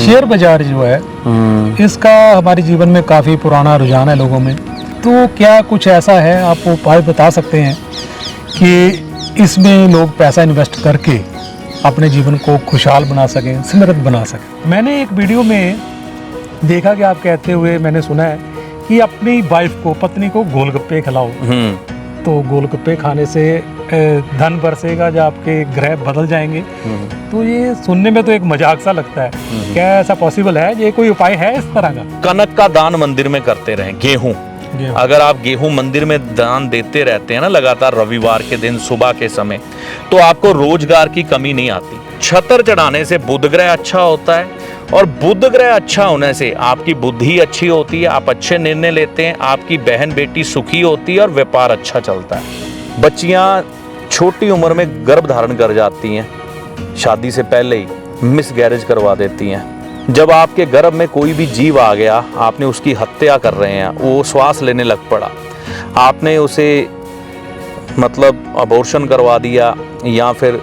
Share बाजार जो है इसका हमारे जीवन में काफ़ी पुराना रुझान है लोगों में। तो क्या कुछ ऐसा है, आप उपाय बता सकते हैं कि इसमें लोग पैसा इन्वेस्ट करके अपने जीवन को खुशहाल बना सकें, समृद्ध बना सकें? मैंने एक वीडियो में देखा कि आप कहते हुए मैंने सुना है कि अपनी वाइफ को, पत्नी को गोलगप्पे खिलाओ तो गोलगप्पे खाने से धन बरसेगा, जब आपके ग्रह बदल जाएंगे। तो ये सुनने में तो एक मजाक सा लगता है, क्या ऐसा पॉसिबल है? ये कोई उपाय है इस तरह का? कनक का दान मंदिर में करते रहें। गेहूं, अगर आप गेहूं मंदिर में दान देते रहते हैं ना लगातार रविवार के दिन सुबह के समय, तो आपको रोजगार की कमी नहीं आती। छतर चढ़ाने से बुध ग्रह अच्छा होता है, और बुध ग्रह अच्छा होने से आपकी बुद्धि अच्छी होती है, आप अच्छे निर्णय लेते हैं, आपकी बहन बेटी सुखी होती है और व्यापार अच्छा चलता है। बच्चियां छोटी उम्र में गर्भ धारण कर जाती हैं, शादी से पहले ही मिसगैरेज करवा देती हैं। जब आपके गर्भ में कोई भी जीव आ गया, आपने उसकी हत्या कर रहे हैं, वो श्वास लेने लग पड़ा, आपने उसे मतलब अबॉर्शन करवा दिया या फिर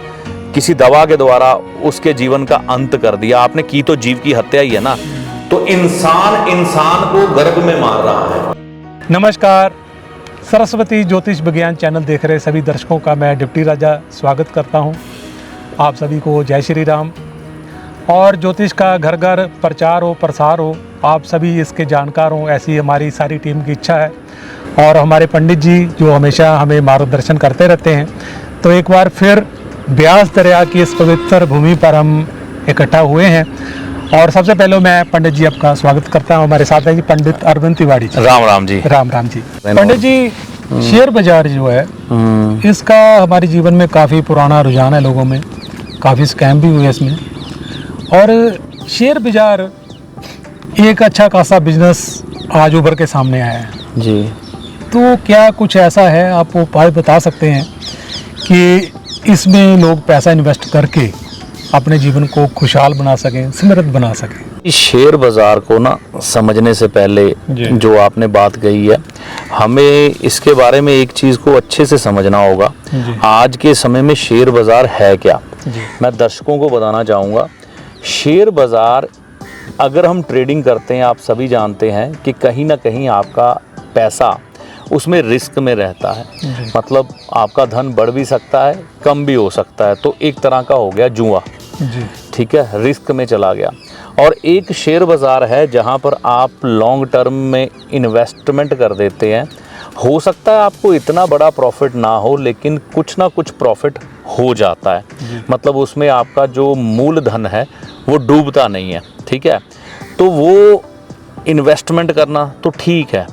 किसी दवा के द्वारा उसके जीवन का अंत कर दिया, आपने की तो जीव की हत्या ही है ना। तो इंसान को गर्भ में मार रहा है। नमस्कार, सरस्वती ज्योतिष विज्ञान चैनल देख रहे सभी दर्शकों का मैं डिप्टी राजा स्वागत करता हूं। आप सभी को जय श्री राम। और ज्योतिष का घर घर प्रचार हो, प्रसार हो, आप सभी इसके जानकार हों, ऐसी हमारी सारी टीम की इच्छा है। और हमारे पंडित जी जो हमेशा हमें मार्गदर्शन करते रहते हैं, तो एक बार फिर ब्यास दरिया की इस पवित्र भूमि पर हम इकट्ठा हुए हैं। और सबसे पहले मैं पंडित जी आपका स्वागत करता हूं। हमारे साथ हैं जी पंडित अरविंद तिवारी जी। राम राम जी। राम राम जी। पंडित जी, शेयर बाजार जो है इसका हमारे जीवन में काफ़ी पुराना रुझान है लोगों में, काफ़ी स्कैम भी हुए इसमें। और शेयर बाजार एक अच्छा खासा बिजनेस आज उभर के सामने आया है जी। तो क्या कुछ ऐसा है, आप उपाय बता सकते हैं कि इसमें लोग पैसा इन्वेस्ट करके अपने जीवन को खुशहाल बना सकें, समृद्ध बना सकें? शेयर बाजार को ना समझने से पहले जो आपने बात कही है, हमें इसके बारे में एक चीज़ को अच्छे से समझना होगा। आज के समय में शेयर बाजार है क्या, मैं दर्शकों को बताना चाहूँगा। शेयर बाजार, अगर हम ट्रेडिंग करते हैं, आप सभी जानते हैं कि कहीं ना कहीं आपका पैसा उसमें रिस्क में रहता है। मतलब आपका धन बढ़ भी सकता है, कम भी हो सकता है। तो एक तरह का हो गया जुआ, ठीक है, रिस्क में चला गया। और एक शेयर बाज़ार है जहां पर आप लॉन्ग टर्म में इन्वेस्टमेंट कर देते हैं। हो सकता है आपको इतना बड़ा प्रॉफिट ना हो, लेकिन कुछ ना कुछ प्रॉफिट हो जाता है। मतलब उसमें आपका जो मूलधन है वो डूबता नहीं है, ठीक है। तो वो इन्वेस्टमेंट करना तो ठीक है,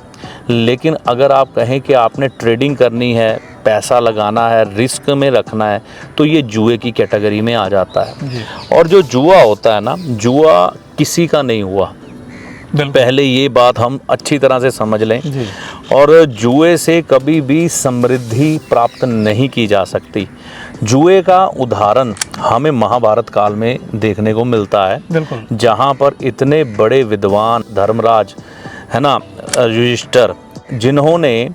लेकिन अगर आप कहें कि आपने ट्रेडिंग करनी है, पैसा लगाना है, रिस्क में रखना है, तो ये जुए की कैटेगरी में आ जाता है। और जो जुआ होता है ना, जुआ किसी का नहीं हुआ, पहले ये बात हम अच्छी तरह से समझ लें। और जुए से कभी भी समृद्धि प्राप्त नहीं की जा सकती। जुए का उदाहरण हमें महाभारत काल में देखने को मिलता है, जहाँ पर इतने बड़े विद्वान धर्मराज है ना, युधिष्ठिर, जिन्होंने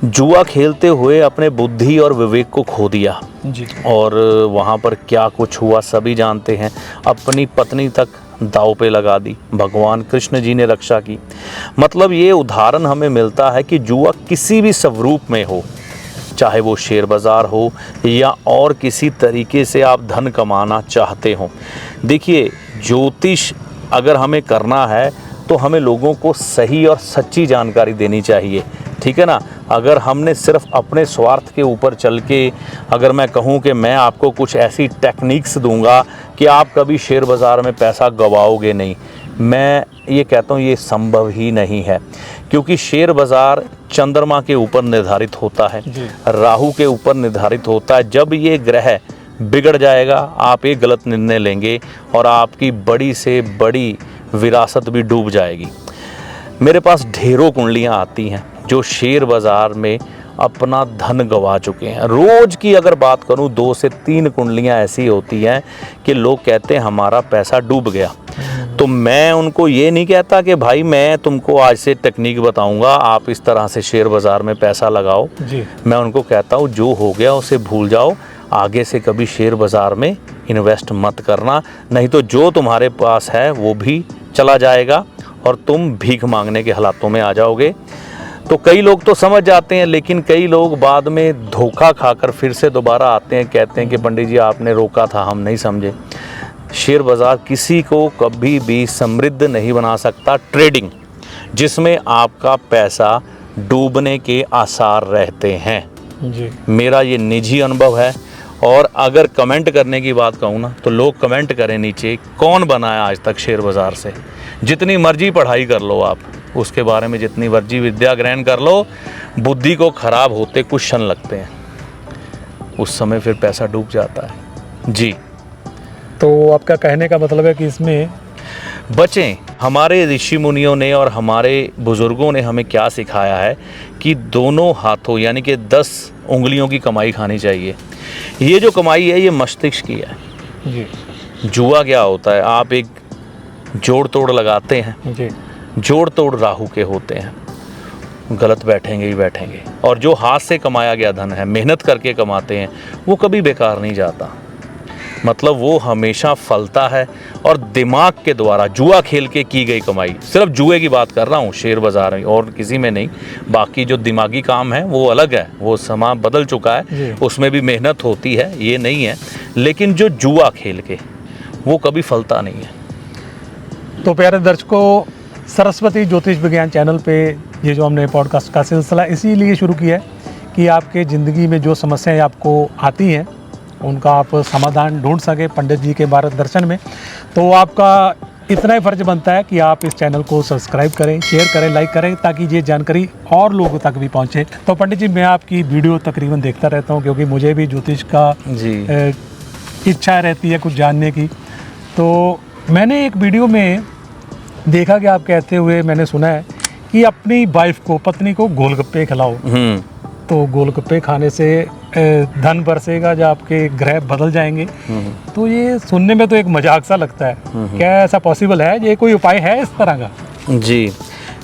जुआ खेलते हुए अपने बुद्धि और विवेक को खो दिया जी। और वहाँ पर क्या कुछ हुआ सभी जानते हैं। अपनी पत्नी तक दांव पे लगा दी, भगवान कृष्ण जी ने रक्षा की। मतलब ये उदाहरण हमें मिलता है कि जुआ किसी भी स्वरूप में हो, चाहे वो शेयर बाज़ार हो या और किसी तरीके से आप धन कमाना चाहते हो। देखिए, ज्योतिष अगर हमें करना है तो हमें लोगों को सही और सच्ची जानकारी देनी चाहिए, ठीक है ना। अगर हमने सिर्फ अपने स्वार्थ के ऊपर चल के, अगर मैं कहूँ कि मैं आपको कुछ ऐसी टेक्निक्स दूंगा कि आप कभी शेयर बाज़ार में पैसा गवाओगे नहीं, मैं ये कहता हूँ ये संभव ही नहीं है। क्योंकि शेयर बाज़ार चंद्रमा के ऊपर निर्धारित होता है, राहु के ऊपर निर्धारित होता है। जब ये ग्रह बिगड़ जाएगा, आप एक गलत निर्णय लेंगे और आपकी बड़ी से बड़ी विरासत भी डूब जाएगी। मेरे पास ढेरों कुंडलियां आती हैं जो शेयर बाज़ार में अपना धन गंवा चुके हैं। रोज़ की अगर बात करूं, 2 से 3 कुंडलियां ऐसी होती हैं कि लोग कहते हैं हमारा पैसा डूब गया। तो मैं उनको ये नहीं कहता कि भाई मैं तुमको आज से टेक्निक बताऊंगा, आप इस तरह से शेयर बाज़ार में पैसा लगाओ जी। मैं उनको कहता हूँ जो हो गया उसे भूल जाओ, आगे से कभी शेयर बाज़ार में इन्वेस्ट मत करना, नहीं तो जो तुम्हारे पास है वो भी चला जाएगा और तुम भीख मांगने के हालातों में आ जाओगे। तो कई लोग तो समझ जाते हैं, लेकिन कई लोग बाद में धोखा खाकर फिर से दोबारा आते हैं, कहते हैं कि पंडित जी आपने रोका था, हम नहीं समझे। शेयर बाज़ार किसी को कभी भी समृद्ध नहीं बना सकता। ट्रेडिंग जिसमें आपका पैसा डूबने के आसार रहते हैं जी। मेरा ये निजी अनुभव है। और अगर कमेंट करने की बात कहूँ ना, तो लोग कमेंट करें नीचे, कौन बनाया आज तक शेयर बाज़ार से। जितनी मर्जी पढ़ाई कर लो आप, उसके बारे में जितनी मर्जी विद्या ग्रहण कर लो, बुद्धि को खराब होते कुछ क्षण लगते हैं, उस समय फिर पैसा डूब जाता है जी। तो आपका कहने का मतलब है कि इसमें बचें। हमारे ऋषि मुनियों ने और हमारे बुज़ुर्गों ने हमें क्या सिखाया है कि दोनों हाथों यानी कि 10 उंगलियों की कमाई खानी चाहिए। ये जो कमाई है ये मस्तिष्क की है जी। जुआ क्या होता है, आप एक जोड़ तोड़ लगाते हैं, जी। जोड़ तोड़ राहु के होते हैं, गलत बैठेंगे ही बैठेंगे। और जो हाथ से कमाया गया धन है, मेहनत करके कमाते हैं, वो कभी बेकार नहीं जाता, मतलब वो हमेशा फलता है। और दिमाग के द्वारा जुआ खेल के की गई कमाई, सिर्फ जुए की बात कर रहा हूँ शेयर बाज़ार में और किसी में नहीं, बाकी जो दिमागी काम है वो अलग है, वो समा बदल चुका है, उसमें भी मेहनत होती है, ये नहीं है। लेकिन जो जुआ खेल के वो कभी फलता नहीं है। तो प्यारे दर्शकों, सरस्वती ज्योतिष विज्ञान चैनल पे ये जो हमने पॉडकास्ट का सिलसिला इसीलिए शुरू किया है कि आपके ज़िंदगी में जो समस्याएं आपको आती हैं उनका आप समाधान ढूंढ सके पंडित जी के मार्गदर्शन में। तो आपका इतना ही फ़र्ज बनता है कि आप इस चैनल को सब्सक्राइब करें, शेयर करें, लाइक करें, ताकि ये जानकारी और लोगों तक भी पहुंचे। तो पंडित जी, मैं आपकी वीडियो तकरीबन देखता रहता हूं, क्योंकि मुझे भी ज्योतिष का इच्छा रहती है कुछ जानने की। तो मैंने एक वीडियो में देखा कि आप कहते हुए मैंने सुना है कि अपनी वाइफ को, पत्नी को गोलगप्पे खिलाओ, तो गोलगप्पे खाने से धन बरसेगा, जब आपके ग्रह बदल जाएंगे। तो ये सुनने में तो एक मजाक सा लगता है, क्या ऐसा पॉसिबल है? ये कोई उपाय है इस तरह का? जी,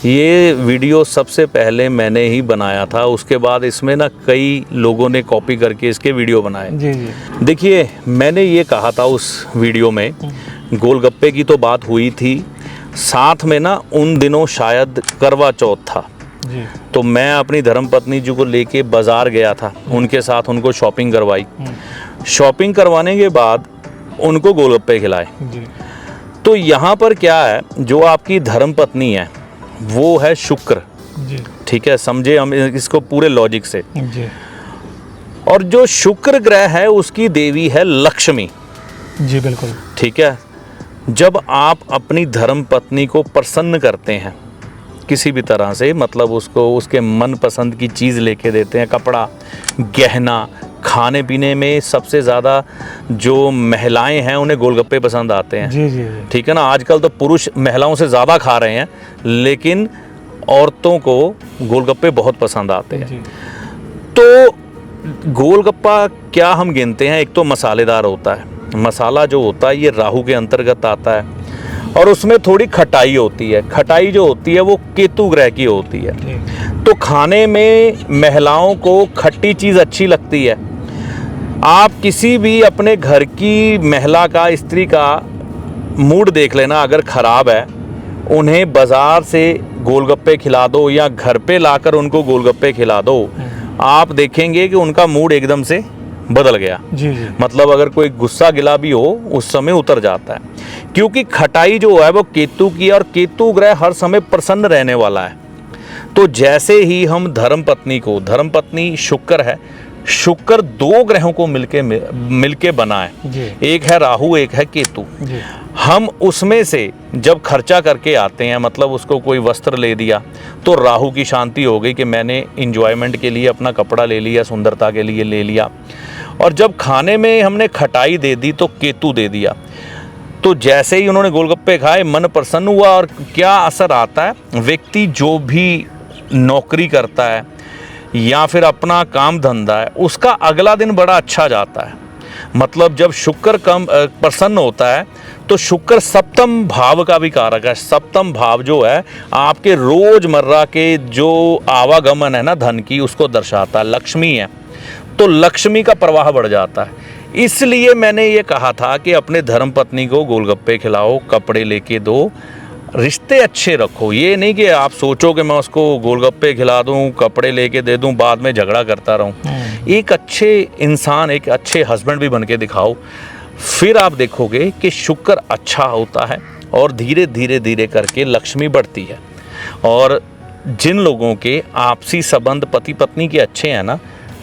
ये वीडियो सबसे पहले मैंने ही बनाया था, उसके बाद इसमें ना कई लोगों ने कॉपी करके इसके वीडियो बनाए। जी जी। देखिए, मैंने ये कहा था उस वीडियो में, गोलगप्पे की तो बात हुई थी, साथ में ना उन दिनों शायद करवा चौथ था जी। तो मैं अपनी धर्मपत्नी जी को लेके बाज़ार गया था, उनके साथ उनको शॉपिंग करवाई। शॉपिंग करवाने के बाद उनको गोलगप्पे खिलाए जी। तो यहाँ पर क्या है, जो आपकी धर्मपत्नी है वो है शुक्र जी। ठीक है, समझे हम इसको पूरे लॉजिक से। जी। और जो शुक्र ग्रह है उसकी देवी है लक्ष्मी। जी बिल्कुल। ठीक है, जब आप अपनी धर्मपत्नी को प्रसन्न करते हैं किसी भी तरह से, मतलब उसको उसके मन पसंद की चीज़ लेके देते हैं, कपड़ा, गहना, खाने पीने में सबसे ज़्यादा जो महिलाएं हैं उन्हें गोलगप्पे पसंद आते हैं। जी जी। ठीक है ना, आजकल तो पुरुष महिलाओं से ज़्यादा खा रहे हैं, लेकिन औरतों को गोलगप्पे बहुत पसंद आते हैं। जी। तो गोलगप्पा क्या हम गिनते हैं, एक तो मसालेदार होता है, मसाला जो होता है ये राहु के अंतर्गत आता है, और उसमें थोड़ी खटाई होती है। खटाई जो होती है वो केतु ग्रह की होती है। तो खाने में महिलाओं को खट्टी चीज़ अच्छी लगती है। आप किसी भी अपने घर की महिला का, स्त्री का मूड देख लेना, अगर ख़राब है, उन्हें बाज़ार से गोलगप्पे खिला दो या घर पे लाकर उनको गोलगप्पे खिला दो, आप देखेंगे कि उनका मूड एकदम से बदल गया। जी जी। मतलब अगर कोई गुस्सा गिला भी हो उस समय उतर जाता है, क्योंकि खटाई जो है वो केतु की है, और केतु ग्रह हर समय प्रसन्न रहने वाला है। तो जैसे ही हम धर्मपत्नी को, धर्मपत्नी शुक्र है, शुक्र 2 ग्रहों को मिलके बना है, एक है राहु एक है केतु। हम उसमें से जब खर्चा करके आते हैं, मतलब उसको कोई वस्त्र ले दिया, तो राहु की शांति हो गई कि मैंने इंजॉयमेंट के लिए अपना कपड़ा ले लिया, सुंदरता के लिए ले लिया। और जब खाने में हमने खटाई दे दी तो केतु दे दिया। तो जैसे ही उन्होंने गोलगप्पे खाए, मन प्रसन्न हुआ। और क्या असर आता है, व्यक्ति जो भी नौकरी करता है या फिर अपना काम धंधा है, उसका अगला दिन बड़ा अच्छा जाता है। मतलब जब शुक्र कम प्रसन्न होता है तो शुक्र सप्तम भाव का भी कारक है। सप्तम भाव जो है आपके रोजमर्रा के जो आवागमन है ना धन की, उसको दर्शाता है, लक्ष्मी है। तो लक्ष्मी का प्रवाह बढ़ जाता है। इसलिए मैंने ये कहा था कि अपने धर्मपत्नी को गोलगप्पे खिलाओ, कपड़े लेके दो, रिश्ते अच्छे रखो। ये नहीं कि आप सोचो कि मैं उसको गोलगप्पे खिला दूं, कपड़े लेके दे दूं, बाद में झगड़ा करता रहूं। एक अच्छे इंसान, एक अच्छे हस्बैंड भी बन के दिखाओ, फिर आप देखोगे कि शुक्र अच्छा होता है और धीरे धीरे धीरे करके लक्ष्मी बढ़ती है। और जिन लोगों के आपसी संबंध पति पत्नी के अच्छे हैं ना,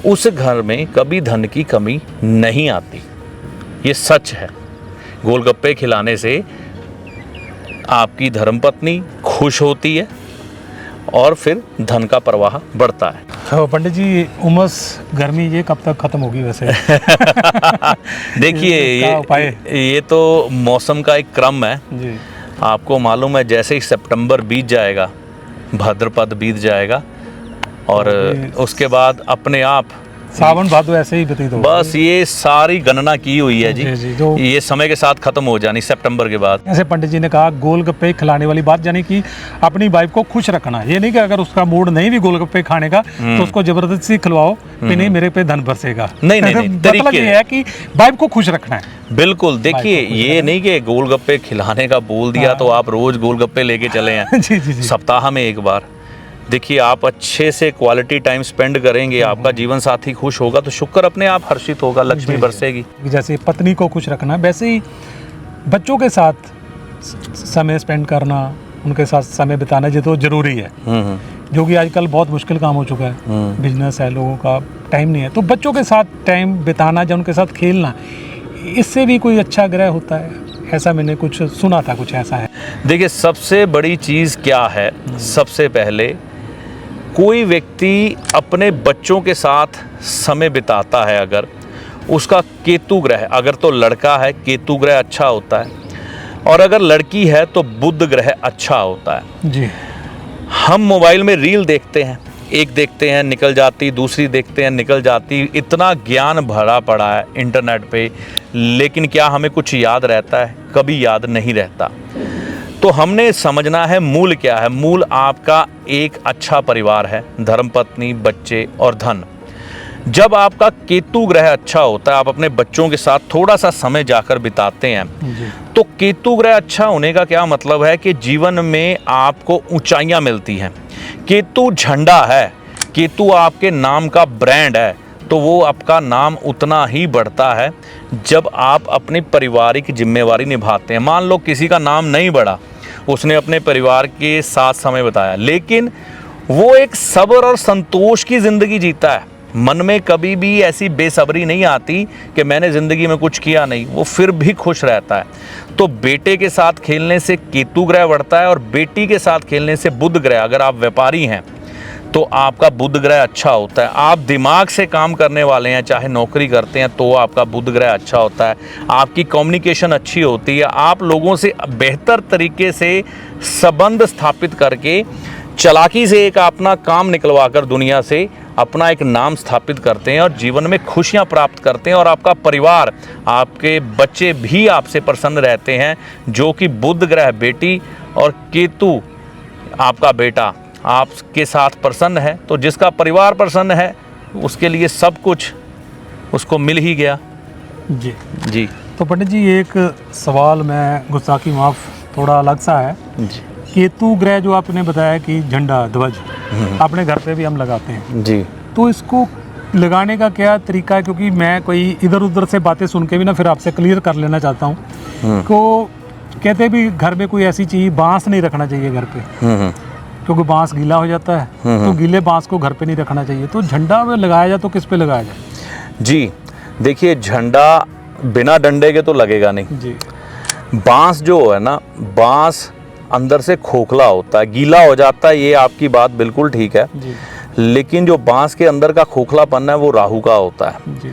उस घर में कभी धन की कमी नहीं आती। ये सच है। गोलगप्पे खिलाने से आपकी धर्मपत्नी खुश होती है और फिर धन का प्रवाह बढ़ता है। तो पंडित जी, उमस गर्मी ये कब तक खत्म होगी वैसे? देखिए ये तो मौसम का एक क्रम है जी। आपको मालूम है, जैसे ही सितंबर बीत जाएगा, भाद्रपद बीत जाएगा और उसके बाद अपने आप सावन भादो ऐसे ही व्यतीत होगा। बस ये सारी गणना की हुई है जी, ये समय के साथ खत्म हो जानी सितंबर के बाद। ऐसे पंडित जी ने कहा गोलगप्पे खिलाने वाली बात, यानी कि अपनी वाइफ को खुश रखना। ये नहीं कि अगर उसका मूड नहीं भी गोलगप्पे खाने का तो उसको जबरदस्ती खिलवाओ कि नहीं मेरे पे धन बरसेगा। नहीं मतलब ये है कि वाइफ को खुश रखना है। बिल्कुल। देखिए ये नहीं कि गोलगप्पे खिलाने का बोल दिया तो आप रोज गोलगप्पे लेके चले हैं। जी। सप्ताह में एक बार। देखिए आप अच्छे से क्वालिटी टाइम स्पेंड करेंगे, आपका जीवन साथी खुश होगा तो शुक्र अपने आप हर्षित होगा, लक्ष्मी बरसेगी। जैसे पत्नी को खुश रखना, वैसे ही बच्चों के साथ समय स्पेंड करना, उनके साथ समय बिताना ये तो जरूरी है, जो कि आजकल बहुत मुश्किल काम हो चुका है। बिजनेस है, लोगों का टाइम नहीं है, तो बच्चों के साथ टाइम बिताना, जब उनके साथ खेलना, इससे भी कोई अच्छा ग्रह होता है, ऐसा मैंने कुछ सुना था, कुछ ऐसा है। देखिए सबसे बड़ी चीज़ क्या है, सबसे पहले कोई व्यक्ति अपने बच्चों के साथ समय बिताता है, अगर उसका केतु ग्रह, अगर तो लड़का है केतु ग्रह अच्छा होता है, और अगर लड़की है तो बुध ग्रह अच्छा होता है जी। हम मोबाइल में रील देखते हैं, एक देखते हैं निकल जाती, दूसरी देखते हैं निकल जाती, इतना ज्ञान भरा पड़ा है इंटरनेट पे, लेकिन क्या हमें कुछ याद रहता है? कभी याद नहीं रहता। तो हमने समझना है मूल क्या है। मूल आपका एक अच्छा परिवार है, धर्मपत्नी, बच्चे और धन। जब आपका केतु ग्रह अच्छा होता है, आप अपने बच्चों के साथ थोड़ा सा समय जाकर बिताते हैं, तो केतु ग्रह अच्छा होने का क्या मतलब है कि जीवन में आपको ऊंचाइयां मिलती हैं। केतु झंडा है, केतु आपके नाम का ब्रांड है, तो वो आपका नाम उतना ही बढ़ता है जब आप अपनी पारिवारिक जिम्मेवारी निभाते हैं। मान लो किसी का नाम नहीं बढ़ा, उसने अपने परिवार के साथ समय बिताया, लेकिन वो एक सब्र और संतोष की ज़िंदगी जीता है। मन में कभी भी ऐसी बेसब्री नहीं आती कि मैंने ज़िंदगी में कुछ किया नहीं, वो फिर भी खुश रहता है। तो बेटे के साथ खेलने से केतु ग्रह बढ़ता है और बेटी के साथ खेलने से बुध ग्रह। अगर आप व्यापारी हैं तो आपका बुध ग्रह अच्छा होता है। आप दिमाग से काम करने वाले हैं, चाहे नौकरी करते हैं, तो आपका बुध ग्रह अच्छा होता है। आपकी कम्युनिकेशन अच्छी होती है, आप लोगों से बेहतर तरीके से संबंध स्थापित करके चालाकी से एक अपना काम निकलवा कर दुनिया से अपना एक नाम स्थापित करते हैं और जीवन में खुशियां प्राप्त करते हैं। और आपका परिवार, आपके बच्चे भी आपसे प्रसन्न रहते हैं, जो कि बुध ग्रह बेटी और केतु आपका बेटा आपके साथ प्रसन्न है। तो जिसका परिवार प्रसन्न है उसके लिए सब कुछ उसको मिल ही गया। जी। तो पंडित जी एक सवाल, मैं गुस्ताखी माफ़, थोड़ा अलग सा है जी। केतु ग्रह जो आपने बताया कि झंडा ध्वज अपने घर पे भी हम लगाते हैं जी, तो इसको लगाने का क्या तरीका है? क्योंकि मैं कोई इधर उधर से बातें सुन के भी ना फिर आपसे क्लियर कर लेना चाहता हूँ। तो कहते भी घर में कोई ऐसी चीज़, बांस नहीं रखना चाहिए घर पे, क्योंकि बांस गीला हो जाता है, तो गीले बांस को घर पे नहीं रखना चाहिए। तो झंडा में लगाया जाए तो किस पे लगाया जाए? जी देखिए, झंडा बिना डंडे के तो लगेगा नहीं जी। बांस जो है ना, बांस अंदर से खोखला होता है, गीला हो जाता है, ये आपकी बात बिल्कुल ठीक है जी। लेकिन जो बांस के अंदर का खोखलापन है वो राहु का होता है जी।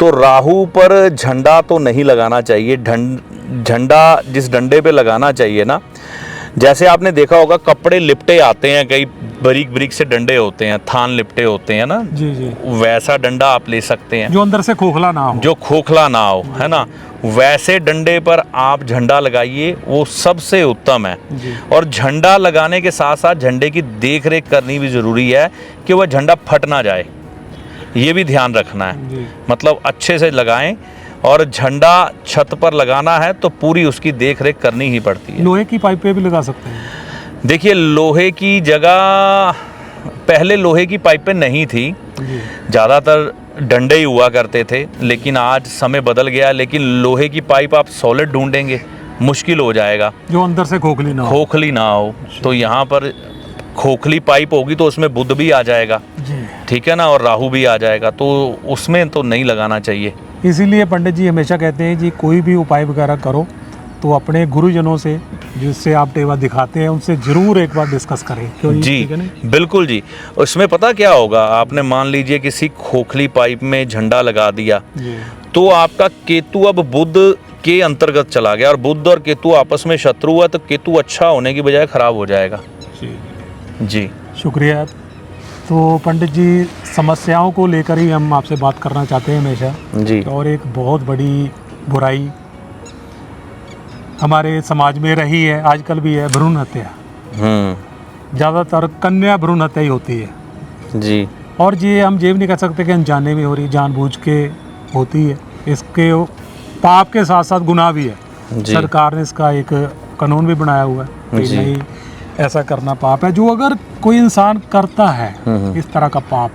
तो राहु पर झंडा तो नहीं लगाना चाहिए। झंडा जिस डंडे पे लगाना चाहिए ना, जैसे आपने देखा होगा कपड़े लिपटे आते हैं, कई बारीक बारीक से डंडे होते हैं, थान लिपटे होते हैं ना, जी जी, वैसा डंडा आप ले सकते हैं जो अंदर से खोखला ना हो, जो खोखला ना हो, है ना, वैसे डंडे पर आप झंडा लगाइए, वो सबसे उत्तम है। और झंडा लगाने के साथ साथ झंडे की देख रेख करनी भी ज़रूरी है कि वह झंडा फट ना जाए। ये भी ध्यान रखना है। जी। मतलब अच्छे से लगाएं, और झंडा छत पर लगाना है तो पूरी उसकी देख रेख करनी ही पड़ती है। लोहे की पाइपें भी लगा सकते हैं? देखिए, लोहे की जगह पहले लोहे की पाइपें नहीं थी, जी। ज़्यादातर डंडे ही हुआ करते थे, लेकिन आज समय बदल गया। लेकिन लोहे की पाइप आप सॉलिड ढूंढेंगे, मुश्किल हो जाएगा, जो अंदर से खोखली ना हो। खोखली ना हो। तो यहाँ पर खोखली पाइप होगी तो उसमें बुध भी आ जाएगा, जी। ठीक है ना, और राहु भी आ जाएगा, तो उसमें तो नहीं लगाना चाहिए। इसीलिए पंडित जी हमेशा कहते हैं जी कोई भी उपाय वगैरह करो तो अपने गुरुजनों से, जिससे आप टेवा दिखाते हैं, उनसे जरूर एक बार डिस्कस करें। क्यों जी, ठीक है ना? बिल्कुल जी। उसमें पता क्या होगा, आपने मान लीजिए किसी खोखली पाइप में झंडा लगा दिया, जी। तो आपका केतु अब बुध के अंतर्गत चला गया, और बुध और केतु आपस में शत्रु है, तो केतु अच्छा होने की बजाय खराब हो जाएगा। जी। शुक्रिया। तो पंडित जी, समस्याओं को लेकर ही हम आपसे बात करना चाहते हैं हमेशा जी। और एक बहुत बड़ी बुराई हमारे समाज में रही है, आजकल भी है, भ्रूण हत्या। ज़्यादातर कन्या भ्रूण हत्या ही होती है। जी। और ये नहीं कह सकते कि अनजाने में हो रही, जानबूझ के होती है। इसके पाप के साथ साथ गुनाह भी है। जी। सरकार ने इसका एक कानून भी बनाया हुआ है कि जी। नहीं, ऐसा करना पाप है। जो अगर कोई इंसान करता है इस तरह का पाप,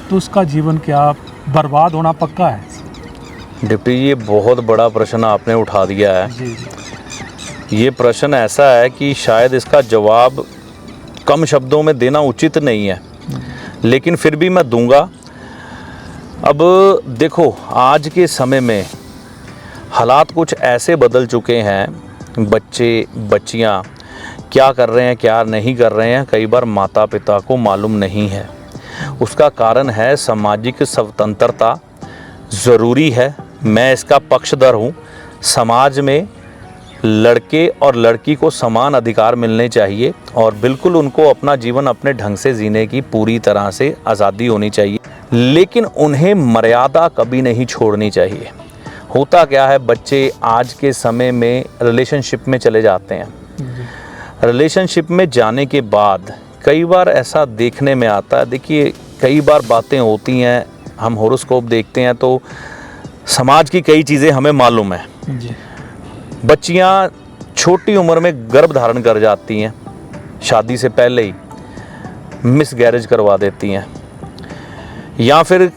तो उसका जीवन क्या बर्बाद होना पक्का है? डिप्टी जी, ये बहुत बड़ा प्रश्न आपने उठा दिया है। जी। ये प्रश्न ऐसा है कि शायद इसका जवाब कम शब्दों में देना उचित नहीं है, लेकिन फिर भी मैं दूंगा। अब देखो, आज के समय में हालात कुछ ऐसे बदल चुके हैं, बच्चे बच्चियां क्या कर रहे हैं क्या नहीं कर रहे हैं, कई बार माता पिता को मालूम नहीं है। उसका कारण है सामाजिक स्वतंत्रता ज़रूरी है, मैं इसका पक्षधर हूँ। समाज में लड़के और लड़की को समान अधिकार मिलने चाहिए, और बिल्कुल उनको अपना जीवन अपने ढंग से जीने की पूरी तरह से आज़ादी होनी चाहिए, लेकिन उन्हें मर्यादा कभी नहीं छोड़नी चाहिए। होता क्या है, बच्चे आज के समय में रिलेशनशिप में चले जाते हैं। रिलेशनशिप में जाने के बाद कई बार ऐसा देखने में आता है, देखिए कई बार बातें होती हैं, हम हॉरोस्कोप देखते हैं तो समाज की कई चीज़ें हमें मालूम है। जी। बच्चियां छोटी उम्र में गर्भ धारण कर जाती हैं, शादी से पहले ही मिसगैरेज करवा देती हैं, या फिर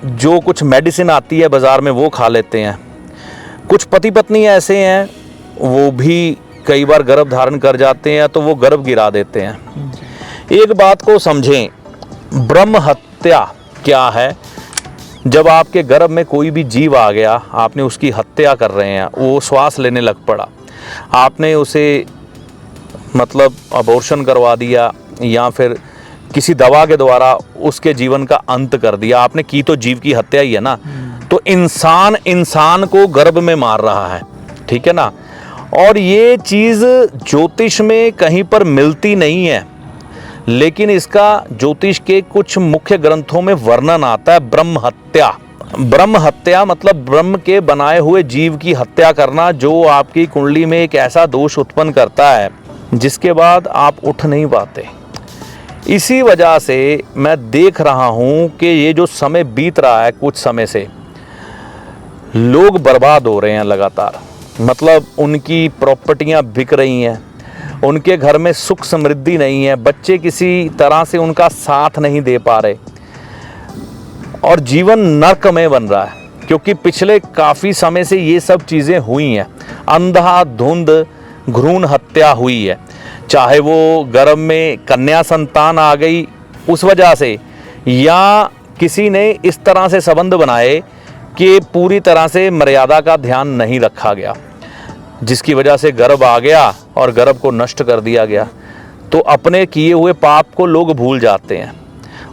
जो कुछ मेडिसिन आती है बाज़ार में वो खा लेते हैं। कुछ पति पत्नी ऐसे हैं, वो भी कई बार गर्भ धारण कर जाते हैं तो वो गर्भ गिरा देते हैं। एक बात को समझें, ब्रह्म हत्या क्या है? जब आपके गर्भ में कोई भी जीव आ गया, आपने उसकी हत्या कर रहे हैं, वो श्वास लेने लग पड़ा, आपने उसे मतलब अबॉर्शन करवा दिया, या फिर किसी दवा के द्वारा उसके जीवन का अंत कर दिया, आपने की तो जीव की हत्या ही है ना। तो इंसान को गर्भ में मार रहा है, ठीक है ना। और ये चीज़ ज्योतिष में कहीं पर मिलती नहीं है, लेकिन इसका ज्योतिष के कुछ मुख्य ग्रंथों में वर्णन आता है, ब्रह्म हत्या। ब्रह्म हत्या मतलब ब्रह्म के बनाए हुए जीव की हत्या करना, जो आपकी कुंडली में एक ऐसा दोष उत्पन्न करता है जिसके बाद आप उठ नहीं पाते। इसी वजह से मैं देख रहा हूँ कि ये जो समय बीत रहा है, कुछ समय से लोग बर्बाद हो रहे हैं लगातार। मतलब उनकी प्रॉपर्टियाँ बिक रही हैं, उनके घर में सुख समृद्धि नहीं है, बच्चे किसी तरह से उनका साथ नहीं दे पा रहे, और जीवन नरकमय बन रहा है, क्योंकि पिछले काफ़ी समय से ये सब चीज़ें हुई हैं। अंधाधुंध भ्रूण हत्या हुई है, चाहे वो गर्भ में कन्या संतान आ गई उस वजह से, या किसी ने इस तरह से संबंध बनाए कि पूरी तरह से मर्यादा का ध्यान नहीं रखा गया, जिसकी वजह से गर्भ आ गया और गर्भ को नष्ट कर दिया गया। तो अपने किए हुए पाप को लोग भूल जाते हैं,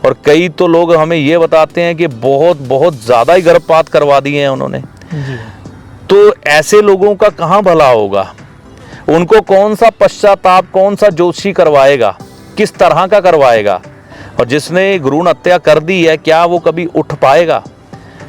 और कई तो लोग हमें ये बताते हैं कि बहुत बहुत ज़्यादा ही गर्भपात करवा दिए हैं उन्होंने। तो ऐसे लोगों का कहाँ भला होगा? उनको कौन सा पश्चाताप, कौन सा जोशी करवाएगा, किस तरह का करवाएगा? और जिसने भ्रूण हत्या कर दी है, क्या वो कभी उठ पाएगा?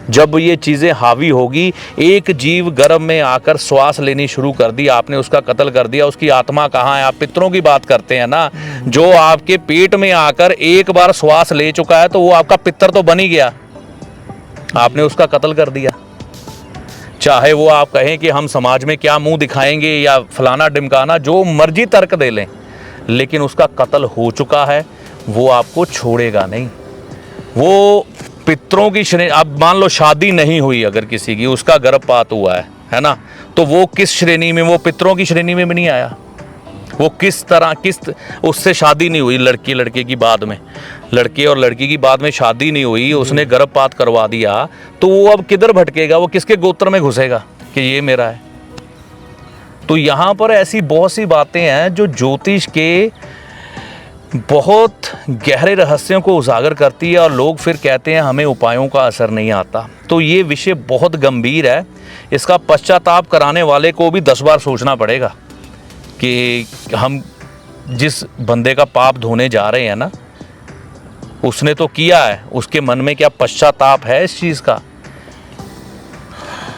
जब ये चीज़ें हावी होगी, एक जीव गर्भ में आकर श्वास लेनी शुरू कर दी, आपने उसका कत्ल कर दिया, उसकी आत्मा कहाँ है? आप पितरों की बात करते हैं ना, जो आपके पेट में आकर एक बार श्वास ले चुका है तो वो आपका पितर तो बन ही गया। आपने उसका कत्ल कर दिया। चाहे वो आप कहें कि हम समाज में क्या मुंह दिखाएंगे या फलाना ढिमकाना, जो मर्जी तर्क दे लें, लेकिन उसका कत्ल हो चुका है, वो आपको छोड़ेगा नहीं। वो पितरों की श्रेणी, अब मान लो शादी नहीं हुई अगर किसी की, उसका गर्भपात हुआ है ना, तो वो किस श्रेणी में, वो पितरों की श्रेणी में भी नहीं आया। वो किस तरह, उससे शादी नहीं हुई, लड़के की बाद में, लड़के और लड़की की बाद में शादी नहीं हुई, उसने गर्भपात करवा दिया, तो वो अब किधर भटकेगा, वो किसके गोत्र में घुसेगा कि ये मेरा है। तो यहाँ पर ऐसी बहुत सी बातें हैं जो ज्योतिष के बहुत गहरे रहस्यों को उजागर करती है, और लोग फिर कहते हैं हमें उपायों का असर नहीं आता। तो ये विषय बहुत गंभीर है, इसका पश्चाताप कराने वाले को भी 10 बार सोचना पड़ेगा कि हम जिस बंदे का पाप धोने जा रहे हैं ना, उसने तो किया है, उसके मन में क्या पश्चाताप है इस चीज़ का।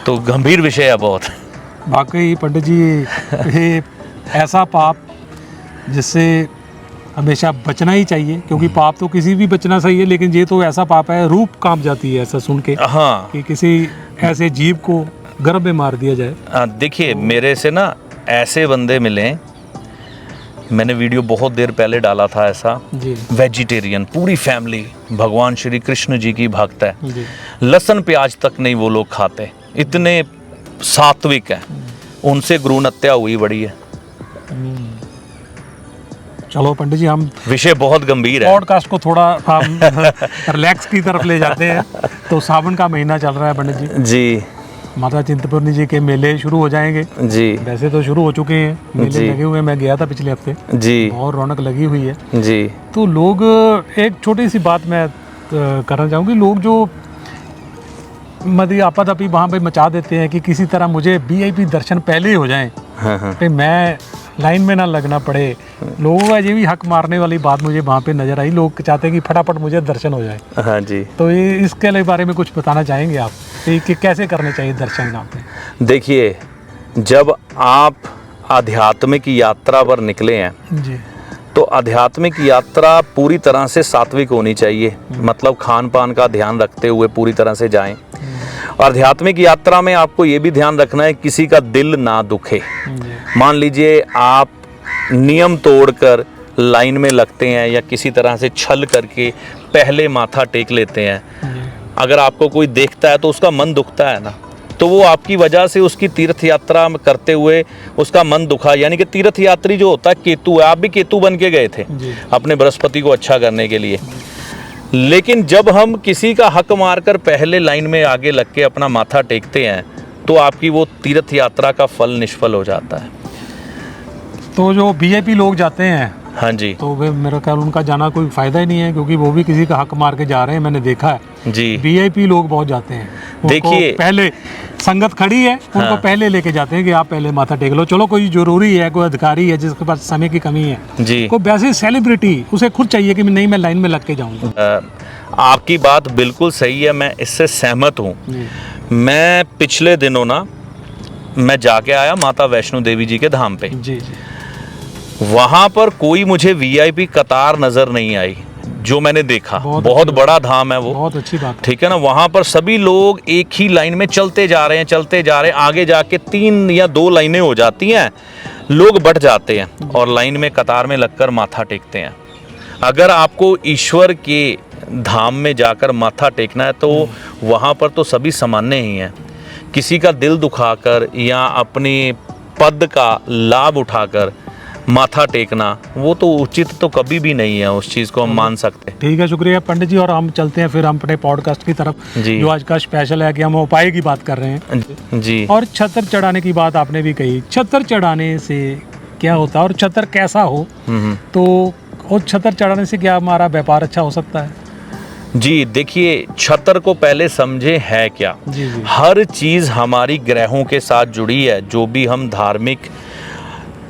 तो गंभीर विषय है बहुत। वाकई पंडित जी, ये ऐसा पाप जिससे हमेशा बचना ही चाहिए, क्योंकि पाप तो किसी भी बचना सही है, लेकिन ये तो ऐसा पाप है, रूप कांप जाती है ऐसा सुन के, हाँ, कि किसी ऐसे जीव को गर्भ में मार दिया जाए। देखिए मेरे से ना ऐसे बंदे मिले, मैंने वीडियो बहुत देर पहले डाला था ऐसा, जी वेजिटेरियन, पूरी फैमिली भगवान श्री कृष्ण जी की भक्त है, जी, लहसुन प्याज तक नहीं वो लोग खाते, इतने सात्विक हैं, उनसे भ्रूण हत्या हुई बड़ी है। चलो पंडित जी, हम विषय बहुत गंभीर है, पॉडकास्ट को थोड़ा हम रिलैक्स की तरफ ले जाते हैं। तो सावन का महीना चल रहा है पंडित जी, जी माता चिंतपूर्णी जी के मेले शुरू हो जाएंगे। जी, वैसे तो शुरू हो चुके हैं, मेले लगे हुए हैं, मैं गया था पिछले हफ्ते जी, और रौनक लगी हुई है जी। तो लोग, एक छोटी सी बात मैं करना चाहूँगी, लोग जो मदी आपाधापी वहाँ पे मचा देते हैं कि किसी तरह मुझे वीआईपी दर्शन पहले ही हो जाएं, हाँ, पे मैं लाइन में ना लगना पड़े। लोगों का ये भी हक मारने वाली बात मुझे वहाँ पे नजर आई, लोग चाहते हैं कि फटाफट मुझे दर्शन हो जाए। हाँ जी। तो ये इसके बारे में कुछ बताना चाहेंगे आप कि कैसे करने चाहिए दर्शन यहाँ पे? देखिए, जब आप आध्यात्मिक यात्रा पर निकले हैं जी, तो आध्यात्मिक यात्रा पूरी तरह से सात्विक होनी चाहिए, मतलब खान पान का ध्यान रखते हुए पूरी तरह से जाएं। और आध्यात्मिक यात्रा में आपको ये भी ध्यान रखना है किसी का दिल ना दुखे। मान लीजिए आप नियम तोड़कर लाइन में लगते हैं या किसी तरह से छल करके पहले माथा टेक लेते हैं, अगर आपको कोई देखता है तो उसका मन दुखता है ना, तो वो आपकी वजह से उसकी तीर्थ यात्रा करते हुए उसका मन दुखा। यानी कि तीर्थ यात्री जो होता है केतु है, आप भी केतु बन के गए थे अपने बृहस्पति को अच्छा करने के लिए। लेकिन जब हम किसी का हक मारकर पहले लाइन में आगे लग के अपना माथा टेकते हैं तो आपकी वो तीर्थ यात्रा का फल निष्फल हो जाता है। तो जो वीआईपी लोग जाते हैं, हाँ जी, तो वे मेरा ख्याल उनका जाना कोई फायदा ही नहीं है, क्योंकि वो भी किसी का हक मार के जा रहे हैं, मैंने देखा है जी। वीआईपी लोग बहुत जाते हैं, देखिए पहले संगत खड़ी है उनको पहले लेके जाते हैं कि आप पहले माथा टेक लो, चलो कोई जरूरी है, कोई अधिकारी है जिसके पास समय की कमी है जी, कोई वैसे सेलिब्रिटी, उसे खुद चाहिए कि नहीं मैं लाइन में लग के जाऊंगा। आपकी बात बिल्कुल सही है, मैं इससे सहमत हूँ। मैं पिछले दिनों ना मैं जाके आया माता वैष्णो देवी जी के धाम पे, जी जी, वहाँ पर कोई मुझे वीआईपी कतार नजर नहीं आई जो मैंने देखा। बहुत बड़ा धाम है वो, बहुत अच्छी बात, ठीक है ना। वहाँ पर सभी लोग एक ही लाइन में चलते जा रहे हैं, आगे जाके 3 या 2 लाइनें हो जाती हैं, लोग बढ़ जाते हैं और लाइन में कतार में लगकर माथा टेकते हैं। अगर आपको ईश्वर के धाम में जाकर माथा टेकना है तो वहाँ पर तो सभी सामान्य ही हैं। किसी का दिल दुखाकर या अपने पद का लाभ उठाकर माथा टेकना वो तो उचित तो कभी भी नहीं है, उस चीज़ को हम मान सकते हैं। ठीक है, शुक्रिया पंडित जी। और हम चलते हैं फिर हम अपने पॉडकास्ट की तरफ, जो आज का स्पेशल है कि हम उपाय की बात कर रहे हैं जी। और छतर चढ़ाने की बात आपने भी कही, छतर चढ़ाने से क्या होता है और छतर कैसा हो, तो उस छतर चढ़ाने से क्या हमारा व्यापार अच्छा हो सकता है? जी देखिए, छतर को पहले समझे है क्या। जी जी। हर चीज़ हमारी ग्रहों के साथ जुड़ी है। जो भी हम धार्मिक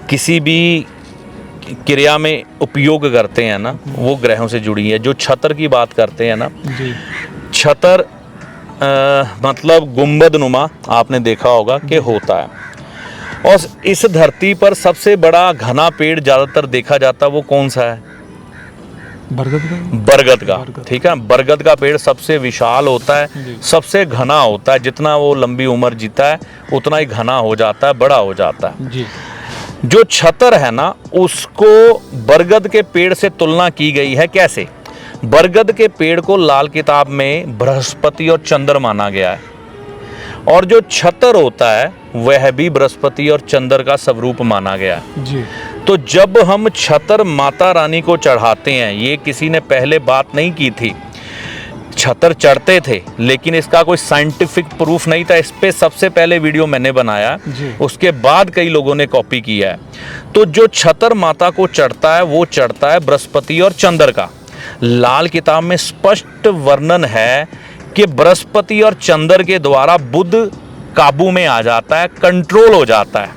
किसी भी क्रिया में उपयोग करते हैं ना, वो ग्रहों से जुड़ी है। जो छतर की बात करते हैं ना जी, छतर मतलब गुंबद नुमा आपने देखा होगा कि होता है। और इस धरती पर सबसे बड़ा घना पेड़ ज़्यादातर देखा जाता है, वो कौन सा है? बरगद का, ठीक है। बरगद का पेड़ सबसे विशाल होता है, सबसे घना होता है। जितना वो लंबी उम्र जीता है उतना ही घना हो जाता है, बड़ा हो जाता है जी। जो छतर है ना, उसको बरगद के पेड़ से तुलना की गई है। कैसे? बरगद के पेड़ को लाल किताब में बृहस्पति और चंद्र माना गया है, और जो छतर होता है वह भी बृहस्पति और चंद्र का स्वरूप माना गया है जी। तो जब हम छतर माता रानी को चढ़ाते हैं, ये किसी ने पहले बात नहीं की थी, छतर चढ़ते थे, लेकिन इसका कोई साइंटिफिक प्रूफ नहीं था। इस पे सबसे पहले वीडियो मैंने बनाया, उसके बाद कई लोगों ने कॉपी किया है। तो जो छतर माता को चढ़ता है वो चढ़ता है बृहस्पति और चंद्र का। लाल किताब में स्पष्ट वर्णन है कि बृहस्पति और चंद्र के द्वारा बुध काबू में आ जाता है, कंट्रोल हो जाता है।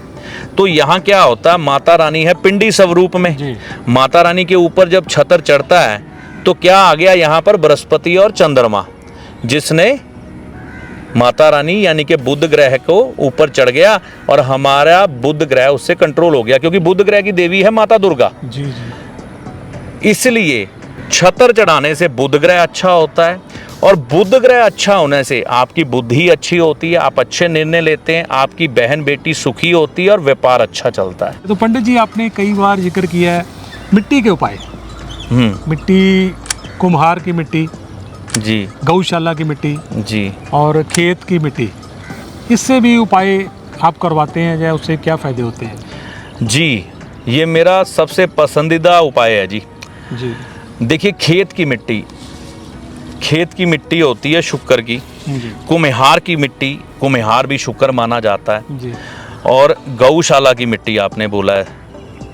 तो यहाँ क्या होता है, माता रानी है पिंडी स्वरूप में, माता रानी के ऊपर जब छतर चढ़ता है तो क्या आ गया यहाँ पर, बृहस्पति और चंद्रमा, जिसने माता रानी यानी कि बुध ग्रह को ऊपर चढ़ गया और हमारा बुध ग्रह उससे कंट्रोल हो गया, क्योंकि बुध ग्रह की देवी है माता दुर्गा। जी जी। इसलिए छतर चढ़ाने से बुध ग्रह अच्छा होता है, और बुध ग्रह अच्छा होने से आपकी बुद्धि अच्छी होती है, आप अच्छे निर्णय लेते हैं, आपकी बहन बेटी सुखी होती है और व्यापार अच्छा चलता है। तो पंडित जी, आपने कई बार जिक्र किया है मिट्टी के उपाय। मिट्टी, कुम्हार की मिट्टी जी, गौशाला की मिट्टी जी, और खेत की मिट्टी, इससे भी उपाय आप करवाते हैं या उससे क्या फायदे होते हैं? जी, ये मेरा सबसे पसंदीदा उपाय है जी। जी। देखिए, खेत की मिट्टी होती है शुक्र की। कुम्हार की मिट्टी, कुम्हार भी शुक्र माना जाता है जी। और गौशाला की मिट्टी आपने बोला है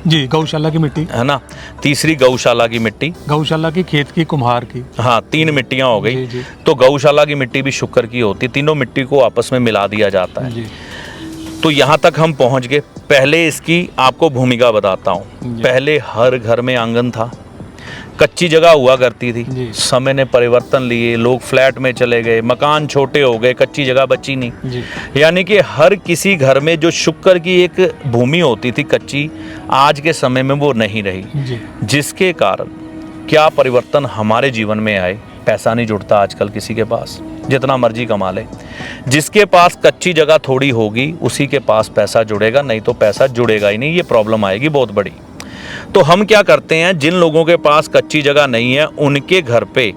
जी, गौशाला की मिट्टी है ना। तीसरी गौशाला की मिट्टी, गौशाला की, खेत की, कुम्हार की। हाँ, 3 मिट्टियाँ हो गई। जी, जी। तो गौशाला की मिट्टी भी शुक्र की होती है। तीनों मिट्टी को आपस में मिला दिया जाता है जी। तो यहाँ तक हम पहुँच गए। पहले इसकी आपको भूमिका बताता हूँ। पहले हर घर में आंगन था, कच्ची जगह हुआ करती थी। समय ने परिवर्तन लिए, लोग फ्लैट में चले गए, मकान छोटे हो गए, कच्ची जगह बची नहीं। यानी कि हर किसी घर में जो शुक्र की एक भूमि होती थी कच्ची, आज के समय में वो नहीं रही। जिसके कारण क्या परिवर्तन हमारे जीवन में आए, पैसा नहीं जुड़ता आजकल किसी के पास, जितना मर्जी कमा ले। जिसके पास कच्ची जगह थोड़ी होगी उसी के पास पैसा जुड़ेगा, नहीं तो पैसा जुड़ेगा ही नहीं। ये प्रॉब्लम आएगी बहुत बड़ी। तो हम क्या करते हैं, जिन लोगों के पास कच्ची जगह नहीं है उनके घर पे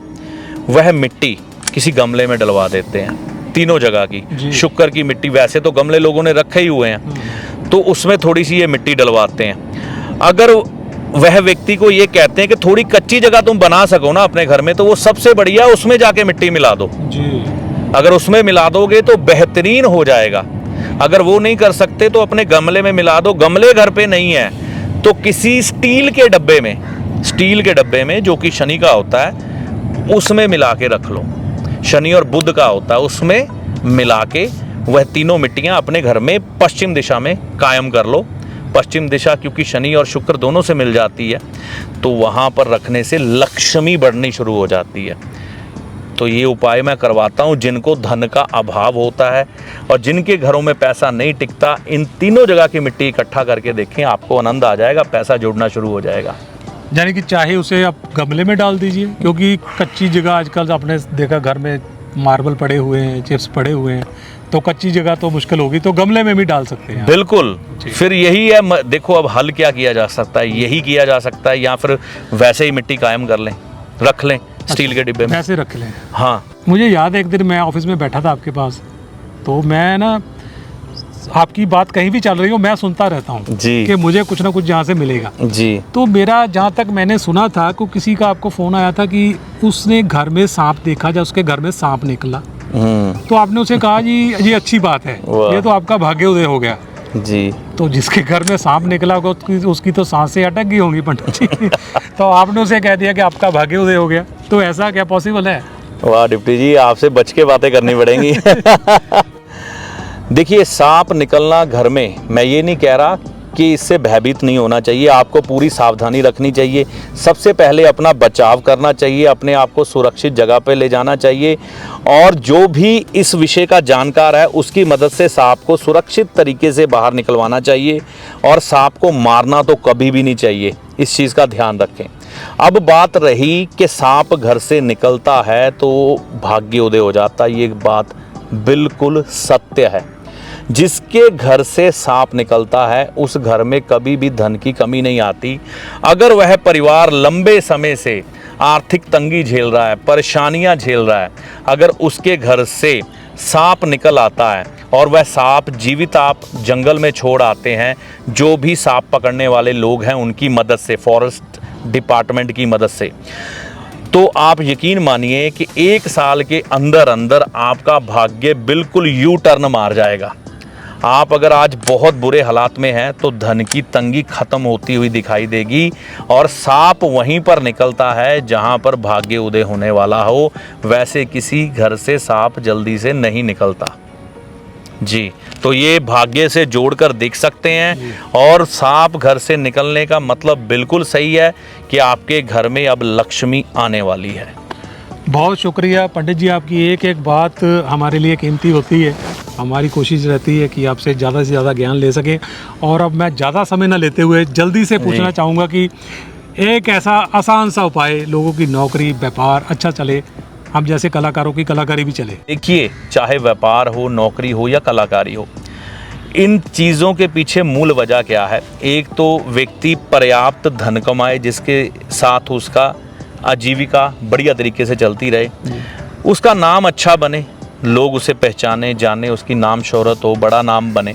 वह मिट्टी किसी गमले में डलवा देते हैं, तीनों जगह की। शुक्र की मिट्टी, वैसे तो गमले लोगों ने रखे ही हुए हैं, तो उसमें थोड़ी सी ये मिट्टी डलवाते हैं। अगर वह व्यक्ति को ये कहते हैं कि थोड़ी कच्ची जगह तुम बना सको ना अपने घर में, तो वो सबसे बढ़िया उसमें जाके मिट्टी मिला दो जी। अगर उसमें मिला दोगे तो बेहतरीन हो जाएगा। अगर वो नहीं कर सकते तो अपने गमले में मिला दो। गमले घर पे नहीं है तो किसी स्टील के डब्बे में जो कि शनि का होता है उसमें मिला के रख लो। शनि और बुध का होता है, उसमें मिला के वह तीनों मिट्टियां अपने घर में पश्चिम दिशा में कायम कर लो। पश्चिम दिशा क्योंकि शनि और शुक्र दोनों से मिल जाती है, तो वहाँ पर रखने से लक्ष्मी बढ़नी शुरू हो जाती है। तो ये उपाय मैं करवाता हूँ जिनको धन का अभाव होता है और जिनके घरों में पैसा नहीं टिकता। इन तीनों जगह की मिट्टी इकट्ठा करके देखें, आपको आनंद आ जाएगा, पैसा जुड़ना शुरू हो जाएगा। यानी कि चाहे उसे आप गमले में डाल दीजिए, क्योंकि कच्ची जगह आजकल आपने देखा घर में मार्बल पड़े हुए हैं, चिप्स पड़े हुए हैं, तो कच्ची जगह तो मुश्किल होगी, तो गमले में भी डाल सकते हैं। बिल्कुल। फिर यही है, देखो अब हल क्या किया जा सकता है, यही किया जा सकता है, या फिर वैसे ही मिट्टी कायम कर लें, रख लें स्टील के डिब्बे में, वैसे रख लें। हाँ, मुझे याद है एक दिन मैं ऑफिस में बैठा था आपके पास, तो मैं ना आपकी बात कहीं भी चल रही हो मैं सुनता रहता हूँ कि मुझे कुछ ना कुछ यहाँ से मिलेगा जी। तो मेरा जहाँ तक मैंने सुना था कि किसी का आपको फोन आया था कि उसने घर में सांप देखा, जब उसके घर में सांप निकला, तो आपने उसे कहा जी ये अच्छी बात है, ये तो आपका भाग्योदय हो गया जी। तो जिसके घर में सांप निकला होगा उसकी तो सांसें अटक गई होंगी पंडित जी। तो आपने उसे कह दिया कि आपका भाग्योदय हो गया, तो ऐसा क्या पॉसिबल है? वाह डिप्टी जी, आपसे बच के बातें करनी पड़ेंगी। देखिए, सांप निकलना घर में, मैं ये नहीं कह रहा कि इससे भयभीत नहीं होना चाहिए, आपको पूरी सावधानी रखनी चाहिए। सबसे पहले अपना बचाव करना चाहिए, अपने आप को सुरक्षित जगह पे ले जाना चाहिए, और जो भी इस विषय का जानकार है उसकी मदद से सांप को सुरक्षित तरीके से बाहर निकलवाना चाहिए। और सांप को मारना तो कभी भी नहीं चाहिए, इस चीज़ का ध्यान रखें। अब बात रही कि सांप घर से निकलता है तो भाग्योदय हो जाता है, ये बात बिल्कुल सत्य है। जिसके घर से सांप निकलता है उस घर में कभी भी धन की कमी नहीं आती। अगर वह परिवार लंबे समय से आर्थिक तंगी झेल रहा है, परेशानियां झेल रहा है, अगर उसके घर से सांप निकल आता है और वह सांप जीवित आप जंगल में छोड़ आते हैं, जो भी सांप पकड़ने वाले लोग हैं उनकी मदद से, फॉरेस्ट डिपार्टमेंट की मदद से, तो आप यकीन मानिए कि 1 साल के अंदर अंदर आपका भाग्य बिल्कुल यू टर्न मार जाएगा। आप अगर आज बहुत बुरे हालात में हैं तो धन की तंगी खत्म होती हुई दिखाई देगी, और सांप वहीं पर निकलता है जहां पर भाग्य उदय होने वाला हो। वैसे किसी घर से सांप जल्दी से नहीं निकलता जी। तो ये भाग्य से जोड़कर देख सकते हैं, और सांप घर से निकलने का मतलब बिल्कुल सही है कि आपके घर में अब लक्ष्मी आने वाली है। बहुत शुक्रिया पंडित जी, आपकी एक एक बात हमारे लिए कीमती होती है। हमारी कोशिश रहती है कि आपसे ज़्यादा से ज़्यादा ज्ञान ले सकें। और अब मैं ज़्यादा समय न लेते हुए जल्दी से पूछना चाहूँगा कि एक ऐसा आसान सा उपाय, लोगों की नौकरी व्यापार अच्छा चले, हम जैसे कलाकारों की कलाकारी भी चले। देखिए, चाहे व्यापार हो, नौकरी हो या कलाकारी हो, इन चीज़ों के पीछे मूल वजह क्या है? एक तो व्यक्ति पर्याप्त धन कमाए जिसके साथ उसका आजीविका बढ़िया तरीके से चलती रहे, उसका नाम अच्छा बने, लोग उसे पहचाने जाने, उसकी नाम शोहरत हो, बड़ा नाम बने,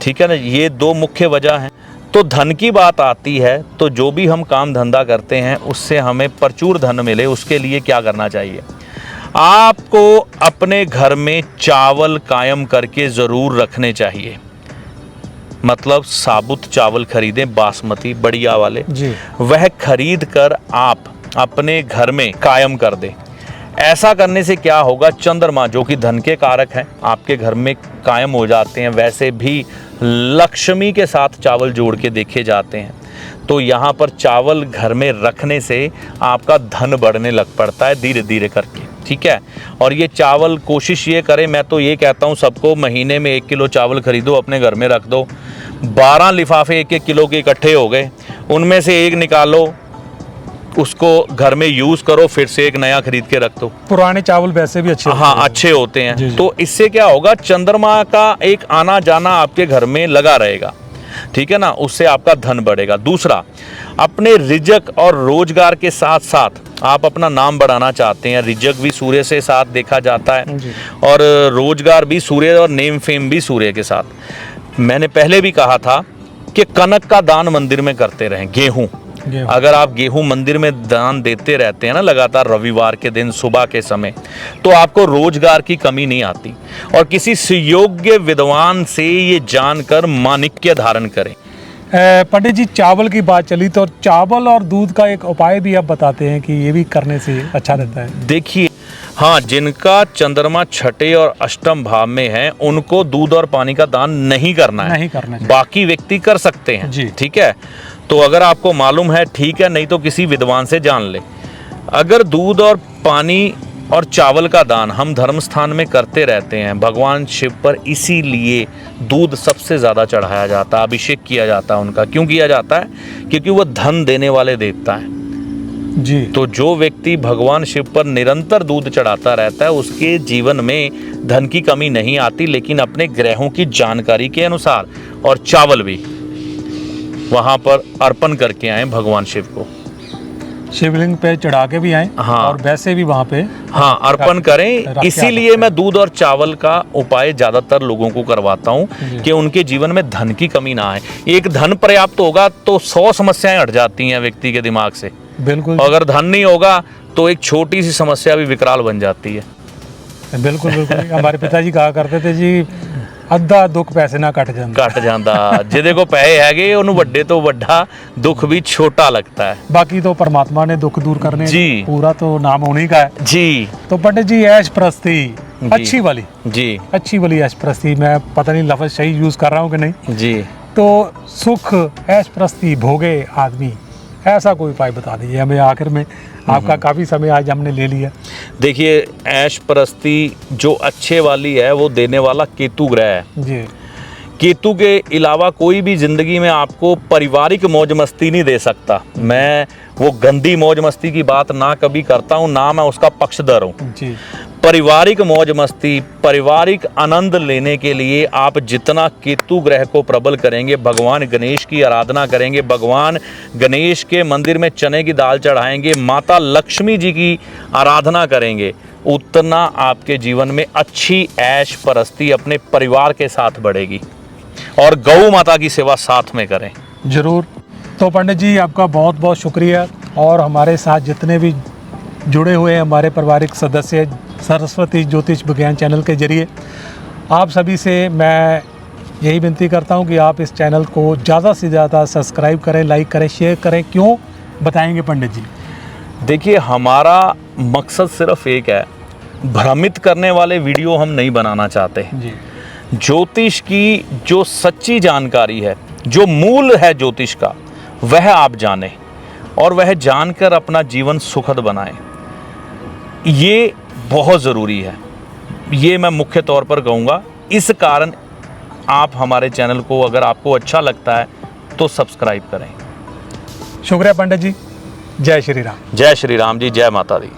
ठीक है ना। ये 2 मुख्य वजह हैं। तो धन की बात आती है तो जो भी हम काम धंधा करते हैं उससे हमें प्रचुर धन मिले, उसके लिए क्या करना चाहिए? आपको अपने घर में चावल कायम करके ज़रूर रखने चाहिए। मतलब साबुत चावल खरीदें, बासमती बढ़िया वाले जी। वह खरीद कर आप अपने घर में कायम कर दें। ऐसा करने से क्या होगा? चंद्रमा जो कि धन के कारक हैं आपके घर में कायम हो जाते हैं। वैसे भी लक्ष्मी के साथ चावल जोड़ के देखे जाते हैं। तो यहाँ पर चावल घर में रखने से आपका धन बढ़ने लग पड़ता है धीरे धीरे करके, ठीक है। और ये चावल कोशिश ये करें, मैं तो ये कहता हूँ सबको, महीने में 1 किलो चावल खरीदो, अपने घर में रख दो। 12 लिफाफे 1-1 किलो के इकट्ठे हो गए, उनमें से एक निकालो, उसको घर में यूज़ करो, फिर से एक नया खरीद के रख दो। पुराने चावल वैसे भी अच्छे हाँ, अच्छे होते हैं। जी, जी। तो इससे क्या होगा? चंद्रमा का एक आना जाना आपके घर में लगा रहेगा, ठीक है ना। उससे आपका धन बढ़ेगा। दूसरा, अपने रिजक और रोजगार के साथ साथ आप अपना नाम बढ़ाना चाहते हैं। रिजक भी सूर्य से साथ देखा जाता है और रोजगार भी सूर्य, और नेम फेम भी सूर्य के साथ। मैंने पहले भी कहा था कि कनक का दान मंदिर में करते रहें। गेहूं, अगर आप गेहूं मंदिर में दान देते रहते हैं ना लगातार, रविवार के दिन सुबह के समय, तो आपको रोजगार की कमी नहीं आती। और किसी सुयोग्य विद्वान से ये जानकर माणिक्य धारण करें। पंडित जी, चावल की बात चली तो चावल और दूध का एक उपाय भी आप बताते हैं कि ये भी करने से अच्छा रहता है। देखिए, हाँ, जिनका चंद्रमा 6ठे और अष्टम भाव में है उनको दूध और पानी का दान नहीं करना है, नहीं करना चाहिए। बाकी व्यक्ति कर सकते हैं जी। ठीक है। तो अगर आपको मालूम है ठीक है, नहीं तो किसी विद्वान से जान ले। अगर दूध और पानी और चावल का दान हम धर्म स्थान में करते रहते हैं, भगवान शिव पर इसीलिए दूध सबसे ज़्यादा चढ़ाया जाता है, अभिषेक किया जाता है उनका। क्यों किया जाता है? क्योंकि वो धन देने वाले देवता हैं जी। तो जो व्यक्ति भगवान शिव पर निरंतर दूध चढ़ाता रहता है उसके जीवन में धन की कमी नहीं आती, लेकिन अपने ग्रहों की जानकारी के अनुसार। और चावल भी वहाँ पर अर्पण करके आए भगवान शिव को, शिवलिंग पे चढ़ा के भी आए। हाँ। और वैसे भी वहाँ पे हाँ अर्पण करें। इसीलिए मैं दूध और चावल का उपाय ज़्यादातर लोगों को करवाता हूँ कि उनके जीवन में धन की कमी ना आए। एक धन पर्याप्त होगा तो 100 समस्याएं हट जाती हैं व्यक्ति के दिमाग से। बिल्कुल। अगर धन नहीं होगा तो एक छोटी सी समस्या भी विकराल बन जाती है। बिल्कुल बिल्कुल। हमारे पिताजी कहा करते थे जी, अद्धा दुख पैसे ना कट जाता जिदे को पैसे हैगे उन्हें बड़े तो बड़ा दुख भी छोटा लगता है। बाकी तो परमात्मा ने दुख दूर करने जी। पूरा तो नाम उन्हीं का है जी। तो पंडित जी, ऐश प्रस्ती अच्छी वाली जी, अच्छी वाली ऐश प्रस्ती, मैं पता नहीं लफ्ज सही यूज कर रहा हूँ कि नहीं जी। तो सुख ऐश प्रस्ती भोगे आदमी, ऐसा कोई उपाय बता दीजिए हमें आखिर में। आपका काफ़ी समय आज हमने ले लिया। देखिए, ऐश परस्ती जो अच्छे वाली है वो देने वाला केतु ग्रह है। जी। केतु के अलावा कोई भी जिंदगी में आपको पारिवारिक मौज मस्ती नहीं दे सकता। मैं वो गंदी मौज मस्ती की बात ना कभी करता हूँ, ना मैं उसका पक्षधर हूँ जी। पारिवारिक मौज मस्ती, पारिवारिक आनंद लेने के लिए आप जितना केतु ग्रह को प्रबल करेंगे, भगवान गणेश की आराधना करेंगे, भगवान गणेश के मंदिर में चने की दाल चढ़ाएंगे, माता लक्ष्मी जी की आराधना करेंगे, उतना आपके जीवन में अच्छी ऐश परस्ती अपने परिवार के साथ बढ़ेगी। और गौ माता की सेवा साथ में करें। ज़रूर। तो पंडित जी आपका बहुत बहुत शुक्रिया, और हमारे साथ जितने भी जुड़े हुए हैं हमारे पारिवारिक सदस्य सरस्वती ज्योतिष विज्ञान चैनल के जरिए, आप सभी से मैं यही विनती करता हूं कि आप इस चैनल को ज़्यादा से ज़्यादा सब्सक्राइब करें, लाइक करें, शेयर करें। क्यों बताएंगे पंडित जी? देखिए, हमारा मकसद सिर्फ एक है, भ्रमित करने वाले वीडियो हम नहीं बनाना चाहते। जी। ज्योतिष की जो सच्ची जानकारी है, जो मूल है ज्योतिष का, वह आप जानें और वह जानकर अपना जीवन सुखद बनाएं। ये बहुत ज़रूरी है, ये मैं मुख्य तौर पर कहूँगा। इस कारण आप हमारे चैनल को, अगर आपको अच्छा लगता है तो सब्सक्राइब करें। शुक्रिया पंडित जी। जय श्री राम। जय श्री राम जी, जय माता दी।